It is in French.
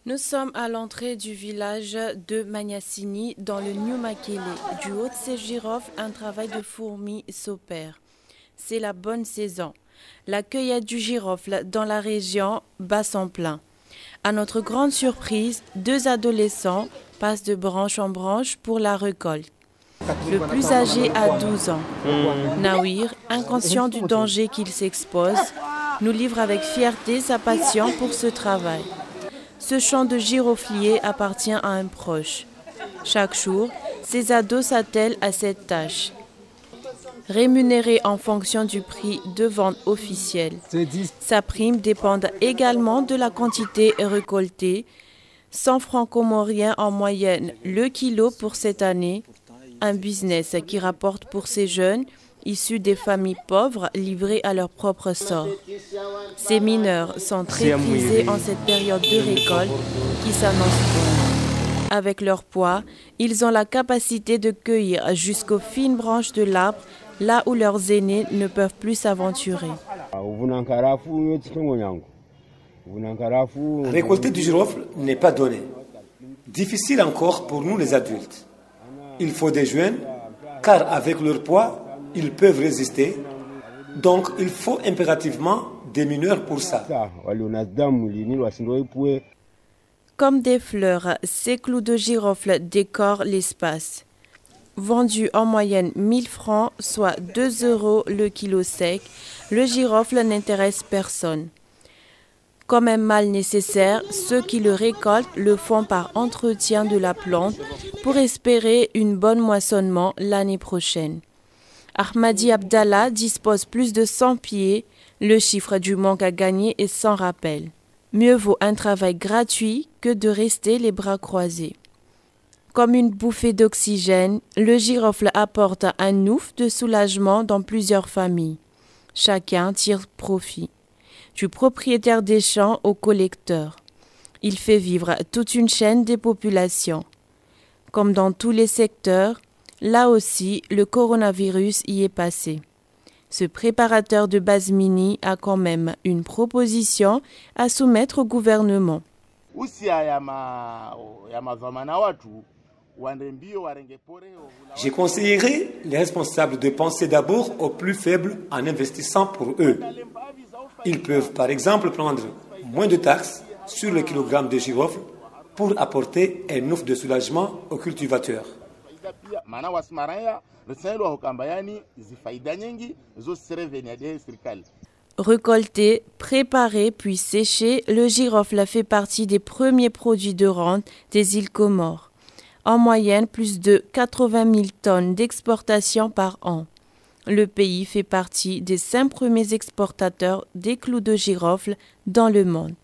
Nous sommes à l'entrée du village de Magnassini dans le New Makélé. Du haut de ces girofles, un travail de fourmi s'opère. C'est la bonne saison. La cueillette du girofle dans la région bat son plein. À notre grande surprise, 2 adolescents passent de branche en branche pour la récolte. Le plus âgé a 12 ans. Nawir, inconscient du danger qu'il s'expose, nous livre avec fierté sa passion pour ce travail. Ce champ de giroflier appartient à un proche. Chaque jour, ces ados s'attellent à cette tâche. Rémunérés en fonction du prix de vente officiel. Sa prime dépend également de la quantité récoltée. 100 francs comoriens en moyenne le kilo pour cette année. Un business qui rapporte pour ces jeunes issus des familles pauvres livrés à leur propre sort. Ces mineurs sont très prisés en cette période de récolte qui s'annonce bonne. Avec leur poids, ils ont la capacité de cueillir jusqu'aux fines branches de l'arbre, là où leurs aînés ne peuvent plus s'aventurer. Récolter du girofle n'est pas donné. Difficile encore pour nous les adultes. Il faut des jeunes, car avec leur poids, ils peuvent résister. Donc, il faut impérativement des mineurs pour ça. Comme des fleurs, ces clous de girofle décorent l'espace. Vendu en moyenne 1000 francs, soit 2 € le kilo sec, le girofle n'intéresse personne. Comme un mal nécessaire, ceux qui le récoltent le font par entretien de la plante pour espérer une bonne moissonnement l'année prochaine. Ahmadi Abdallah dispose plus de 100 pieds. Le chiffre du manque à gagner est sans rappel. Mieux vaut un travail gratuit que de rester les bras croisés. Comme une bouffée d'oxygène, le girofle apporte un ouf de soulagement dans plusieurs familles. Chacun tire profit. Du propriétaire des champs au collecteur. Il fait vivre toute une chaîne des populations. Comme dans tous les secteurs, là aussi, le coronavirus y est passé. Ce préparateur de Bazmini a quand même une proposition à soumettre au gouvernement. Je conseillerais les responsables de penser d'abord aux plus faibles en investissant pour eux. Ils peuvent par exemple prendre moins de taxes sur le kilogramme de girofle pour apporter un ouf de soulagement aux cultivateurs. Récolté, préparé puis séché, le girofle fait partie des premiers produits de rente des îles Comores. En moyenne, plus de 80 000 tonnes d'exportation par an. Le pays fait partie des 5 premiers exportateurs des clous de girofle dans le monde.